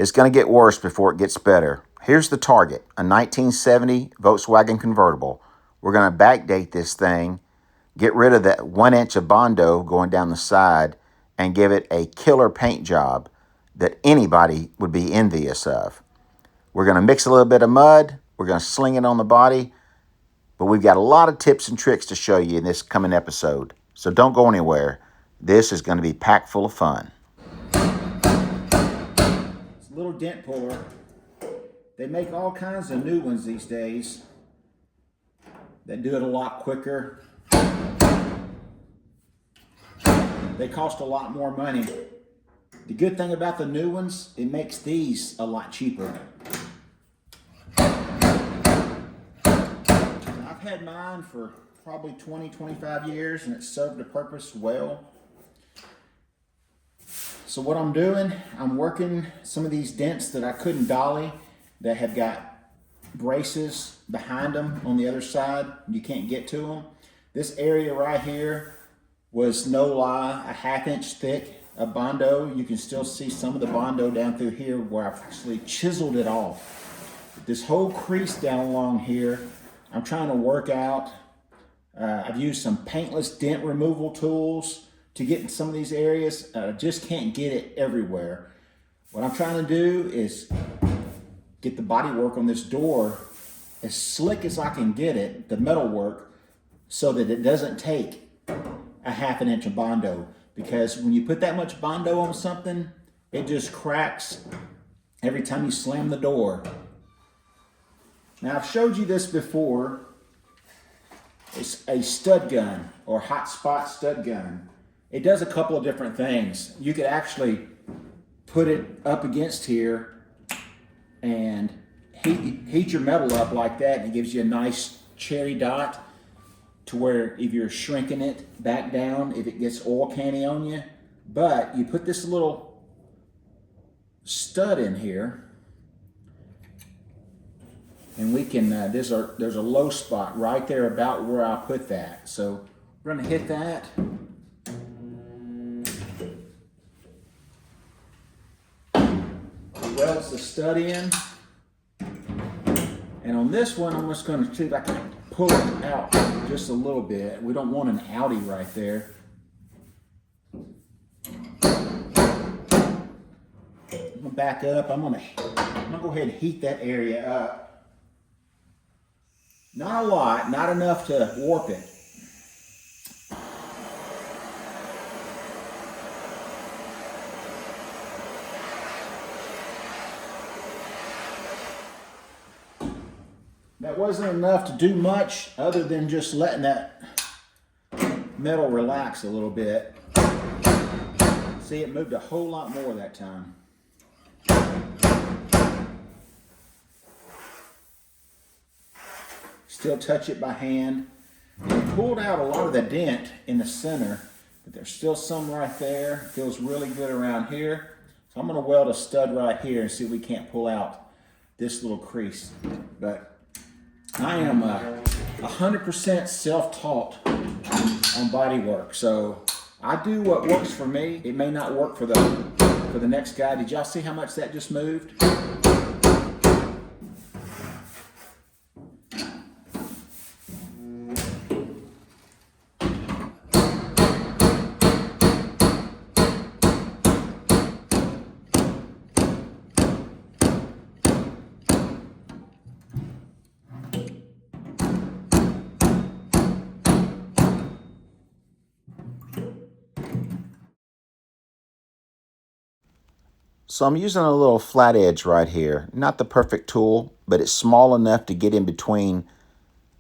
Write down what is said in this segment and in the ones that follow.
It's going to get worse before it gets better. Here's the target, a 1970 Volkswagen convertible. We're going to backdate this thing, get rid of that 1 inch of Bondo going down the side, and give it a killer paint job that anybody would be envious of. We're going to mix a little bit of mud. We're going to sling it on the body. But we've got a lot of tips and tricks to show you in this coming episode. So don't go anywhere. This is going to be packed full of fun. It's a little dent puller. They make all kinds of new ones these days that do it a lot quicker. They cost a lot more money. The good thing about the new ones, it makes these a lot cheaper. I've had mine for probably 20, 25 years and it served the purpose well. So what I'm doing, I'm working some of these dents that I couldn't dolly that have got braces behind them on the other side. You can't get to them. This area right here was, no lie, a 1/2 inch thick of Bondo. You can still see some of the Bondo down through here where I've actually chiseled it off. This whole crease down along here, I'm trying to work out. I've used some paintless dent removal tools to get in some of these areas. Just can't get it everywhere. What I'm trying to do is get the bodywork on this door as slick as I can get it, the metal work, so that it doesn't take a 1/2 inch of Bondo. Because when you put that much Bondo on something, it just cracks every time you slam the door. Now, I've showed you this before. It's a stud gun or hot spot stud gun. It does a couple of different things. You could actually put it up against here and heat your metal up like that, and it gives you a nice cherry dot to where if you're shrinking it back down, if it gets oil canny on you. But you put this little stud in here, and we can, there's a low spot right there about where I put that. So we're gonna hit that. Welds the stud in. And on this one, I'm just gonna see if I can pull it out just a little bit. We don't want an outie right there. I'm gonna back up. I'm gonna go ahead and heat that area up. Not a lot, not enough to warp it. That wasn't enough to do much other than just letting that metal relax a little bit. See, it moved a whole lot more that time. Still touch it by hand. I pulled out a lot of the dent in the center, but there's still some right there. Feels really good around here. So I'm gonna weld a stud right here and see if we can't pull out this little crease. But I am 100% self-taught on bodywork, so I do what works for me. It may not work for the next guy. Did y'all see how much that just moved? So I'm using a little flat edge right here. Not the perfect tool, but it's small enough to get in between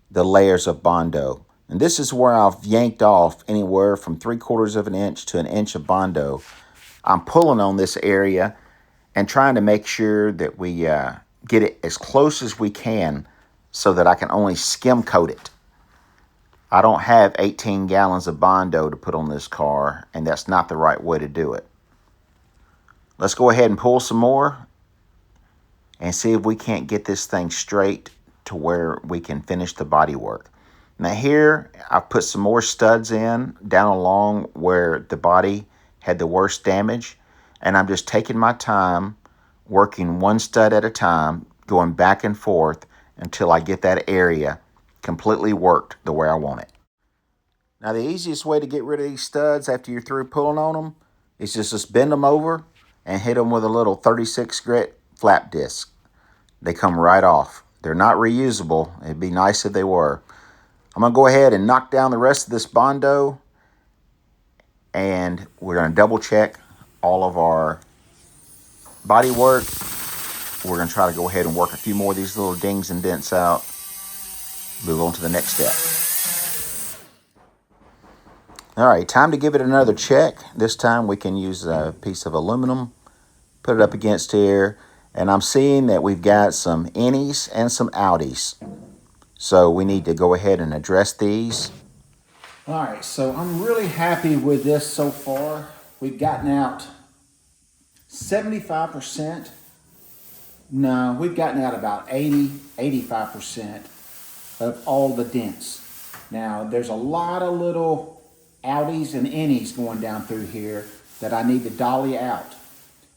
the layers of Bondo. And this is where I've yanked off anywhere from 3/4 of an inch to an inch of Bondo. I'm pulling on this area and trying to make sure that we get it as close as we can so that I can only skim coat it. I don't have 18 gallons of Bondo to put on this car, and that's not the right way to do it. Let's go ahead and pull some more and see if we can't get this thing straight to where we can finish the body work. Now here, I've put some more studs in down along where the body had the worst damage, and I'm just taking my time working one stud at a time, going back and forth until I get that area completely worked the way I want it. Now, the easiest way to get rid of these studs after you're through pulling on them is just bend them over and hit them with a little 36 grit flap disc. They come right off. They're not reusable. It'd be nice if they were. I'm going to go ahead and knock down the rest of this Bondo, and we're going to double check all of our body work. We're going to try to go ahead and work a few more of these little dings and dents out. Move on to the next step. All right, time to give it another check. This time we can use a piece of aluminum, put it up against here, and I'm seeing that we've got some innies and some outies. So we need to go ahead and address these. All right, so I'm really happy with this so far. We've gotten out 75%. No, we've gotten out about 85% of all the dents. Now, there's a lot of little outies and innies going down through here that I need to dolly out.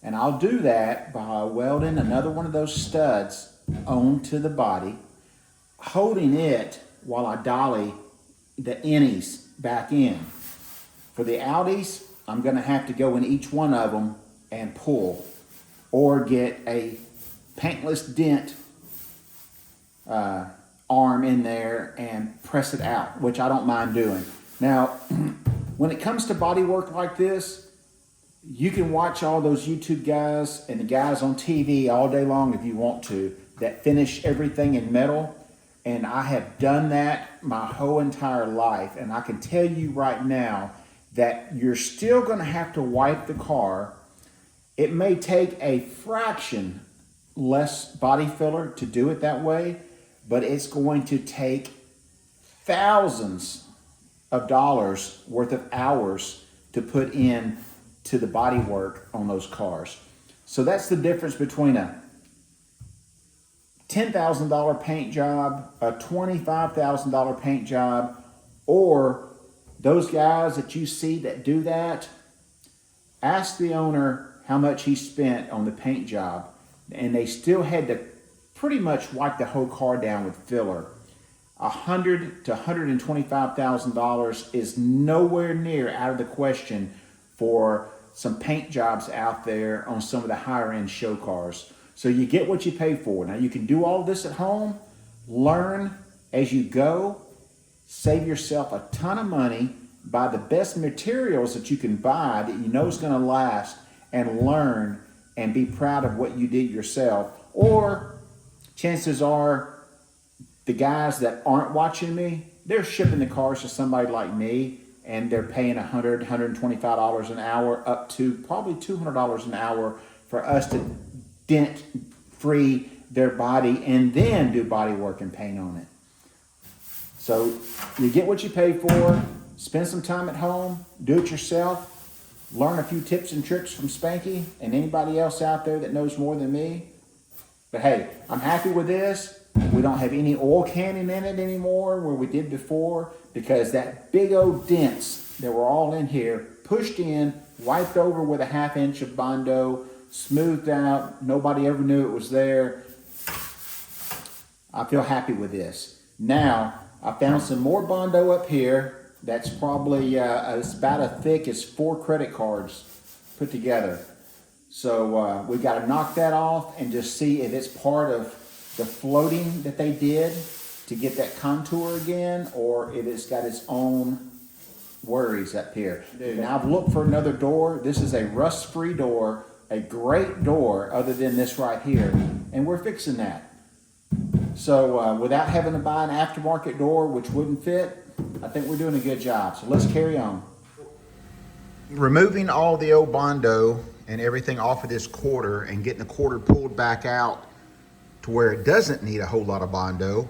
And I'll do that by welding another one of those studs onto the body, holding it while I dolly the innies back in. For the outies, I'm gonna have to go in each one of them and pull, or get a paintless dent arm in there and press it out, which I don't mind doing. Now, when it comes to body work like this, you can watch all those YouTube guys and the guys on TV all day long if you want to, that finish everything in metal. And I have done that my whole entire life. And I can tell you right now that you're still gonna have to wipe the car. It may take a fraction less body filler to do it that way, but it's going to take thousands of dollars worth of hours to put in to the body work on those cars. So that's the difference between a $10,000 paint job, a $25,000 paint job, or those guys that you see that do that. Ask the owner how much he spent on the paint job, and they still had to pretty much wipe the whole car down with filler. $100,000 to $125,000 is nowhere near out of the question for some paint jobs out there on some of the higher end show cars. So you get what you pay for. Now you can do all this at home, learn as you go, save yourself a ton of money, buy the best materials that you can buy that you know is going to last, and learn and be proud of what you did yourself. Or chances are the guys that aren't watching me, they're shipping the cars to somebody like me, and they're paying $100, $125 an hour, up to probably $200 an hour for us to dent free their body and then do body work and paint on it. So you get what you pay for, spend some time at home, do it yourself, learn a few tips and tricks from Spanky and anybody else out there that knows more than me. But hey, I'm happy with this. We don't have any oil canning in it anymore where we did before, because that big old dents that were all in here, pushed in, wiped over with a 1/2 inch of Bondo, smoothed out, nobody ever knew it was there. I feel happy with this. Now, I found some more Bondo up here that's probably it's about as thick as 4 credit cards put together. So we've got to knock that off and just see if it's part of the floating that they did to get that contour again, or if it's got its own worries up here. Now I've looked for another door. This is a rust-free door, a great door other than this right here, and we're fixing that. So without having to buy an aftermarket door, which wouldn't fit, I think we're doing a good job. So let's carry on. Removing all the old Bondo and everything off of this quarter and getting the quarter pulled back out to where it doesn't need a whole lot of Bondo,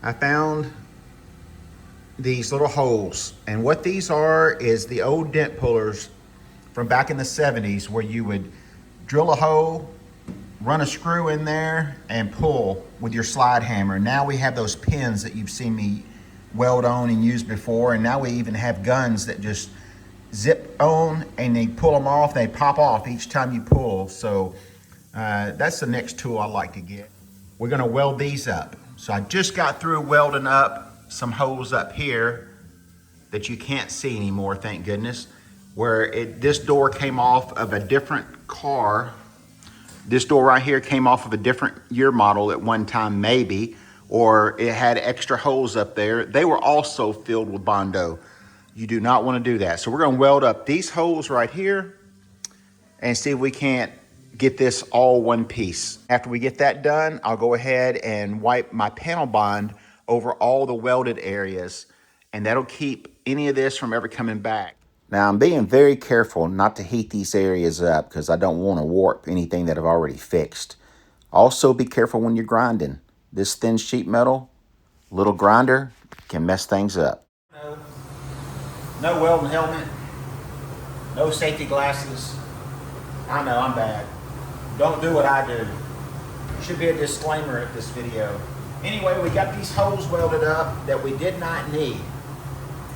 I found these little holes. And what these are is the old dent pullers from back in the 70s, where you would drill a hole, run a screw in there, and pull with your slide hammer. Now we have those pins that you've seen me weld on and use before, and now we even have guns that just zip on and they pull them off, they pop off each time you pull. So That's the next tool I like to get. We're gonna weld these up. So I just got through welding up some holes up here that you can't see anymore, thank goodness, where this door came off of a different car. This door right here came off of a different year model at one time, maybe, or it had extra holes up there. They were also filled with Bondo. You do not want to do that. So we're going to weld up these holes right here and see if we can't get this all one piece. After we get that done, I'll go ahead and wipe my panel bond over all the welded areas, and that'll keep any of this from ever coming back. Now, I'm being very careful not to heat these areas up because I don't want to warp anything that I've already fixed. Also, be careful when you're grinding. This thin sheet metal, little grinder, can mess things up. No welding helmet, no safety glasses. I know, I'm bad. Don't do what I do. Should be a disclaimer at this video. Anyway, we got these holes welded up that we did not need.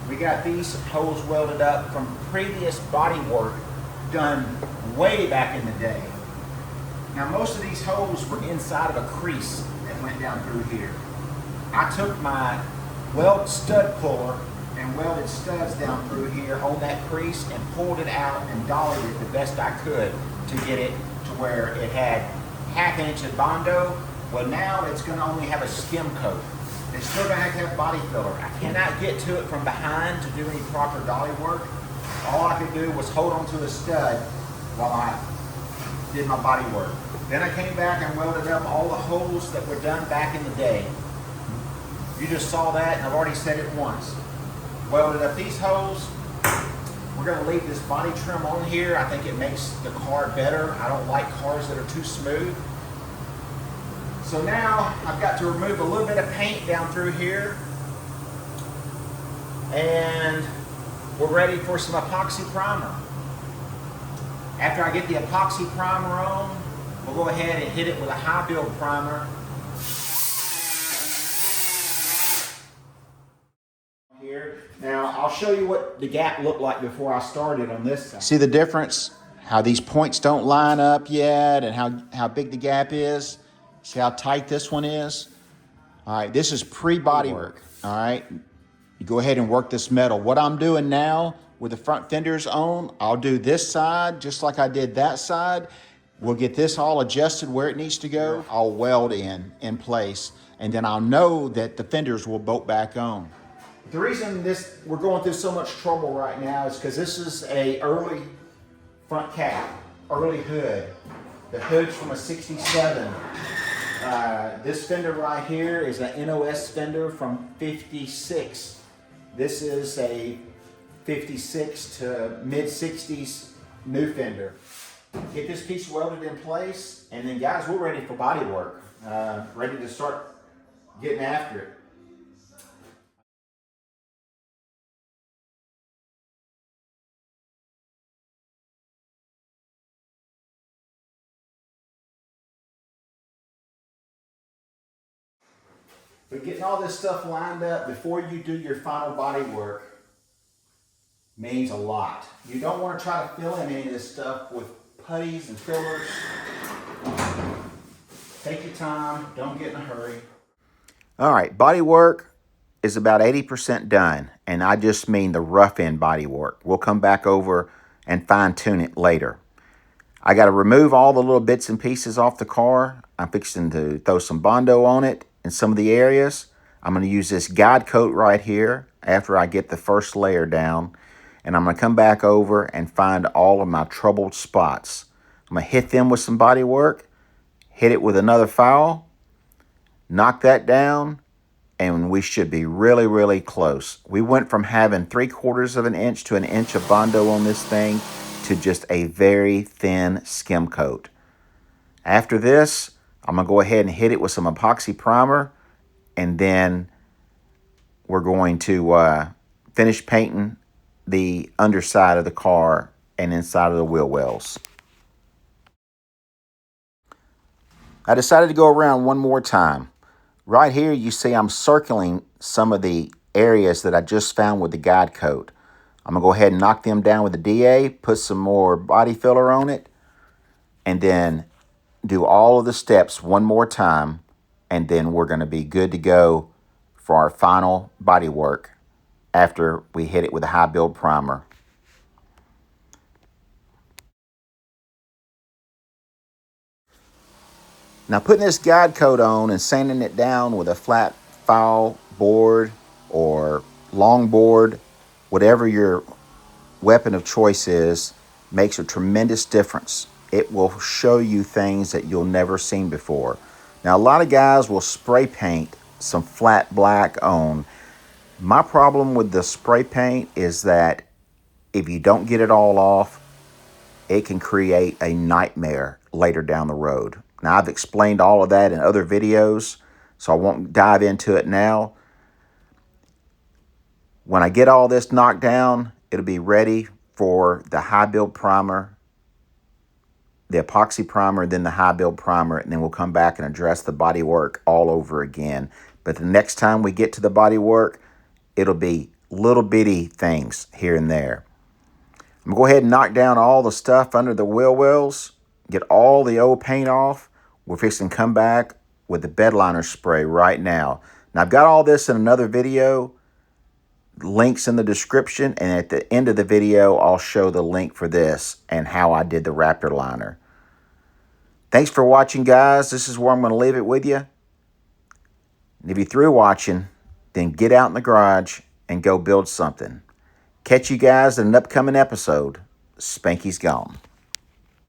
We got these holes welded up from previous body work done way back in the day. Now, most of these holes were inside of a crease that went down through here. I took my weld stud puller and welded studs down through here on that crease and pulled it out and dollied it the best I could to get it to where it had ½ inch of Bondo. Well, now it's going to only have a skim coat. It's still going to have body filler. I cannot get to it from behind to do any proper dolly work. All I could do was hold onto the stud while I did my body work. Then I came back and welded up all the holes that were done back in the day. You just saw that, and I've already said it once. Welded up these holes. We're going to leave this body trim on here. I think it makes the car better. I don't like cars that are too smooth. So now I've got to remove a little bit of paint down through here, and we're ready for some epoxy primer. After I get the epoxy primer on, we'll go ahead and hit it with a high build primer. Here. Now I'll show you what the gap looked like before I started on this side. See the difference? How these points don't line up yet, and how big the gap is. See how tight this one is? All right, this is pre-body work, all right? You go ahead and work this metal. What I'm doing now with the front fenders on, I'll do this side just like I did that side. We'll get this all adjusted where it needs to go. I'll weld in place, and then I'll know that the fenders will bolt back on. The reason we're going through so much trouble right now is because this is a early front cap, early hood. The hood's from a 67. This fender right here is an NOS fender from 56. This is a 56 to mid 60s new fender. Get this piece welded in place, and then guys, we're ready for body work. Ready to start getting after it. But getting all this stuff lined up before you do your final body work means a lot. You don't want to try to fill in any of this stuff with putties and fillers. Take your time, don't get in a hurry. All right, body work is about 80% done, and I just mean the rough end body work. We'll come back over and fine tune it later. I got to remove all the little bits and pieces off the car. I'm fixing to throw some Bondo on it in some of the areas. I'm going to use this guide coat right here after I get the first layer down, and I'm going to come back over and find all of my troubled spots. I'm going to hit them with some body work, hit it with another file, knock that down, and we should be really, really close. We went from having 3/4 of an inch to an inch of Bondo on this thing to just a very thin skim coat. After this, I'm going to go ahead and hit it with some epoxy primer, and then we're going to finish painting the underside of the car and inside of the wheel wells. I decided to go around one more time. Right here, you see I'm circling some of the areas that I just found with the guide coat. I'm going to go ahead and knock them down with the DA, put some more body filler on it, and then do all of the steps one more time, and then we're going to be good to go for our final body work after we hit it with a high build primer. Now, putting this guide coat on and sanding it down with a flat file board or long board, whatever your weapon of choice is, makes a tremendous difference. It will show you things that you'll never seen before. Now, a lot of guys will spray paint some flat black on. My problem with the spray paint is that if you don't get it all off, it can create a nightmare later down the road. Now, I've explained all of that in other videos, so I won't dive into it now. When I get all this knocked down, it'll be ready for the high build primer, the epoxy primer, then the high build primer, and then we'll come back and address the body work all over again. But the next time we get to the body work, it'll be little bitty things here and there. I'm going to go ahead and knock down all the stuff under the wheel wells, get all the old paint off. We're fixing to come back with the bed liner spray right now. Now, I've got all this in another video, links in the description, and at the end of the video, I'll show the link for this and how I did the Raptor liner. Thanks for watching, guys. This is where I'm going to leave it with you. And if you're through watching, then get out in the garage and go build something. Catch you guys in an upcoming episode. Spanky's gone.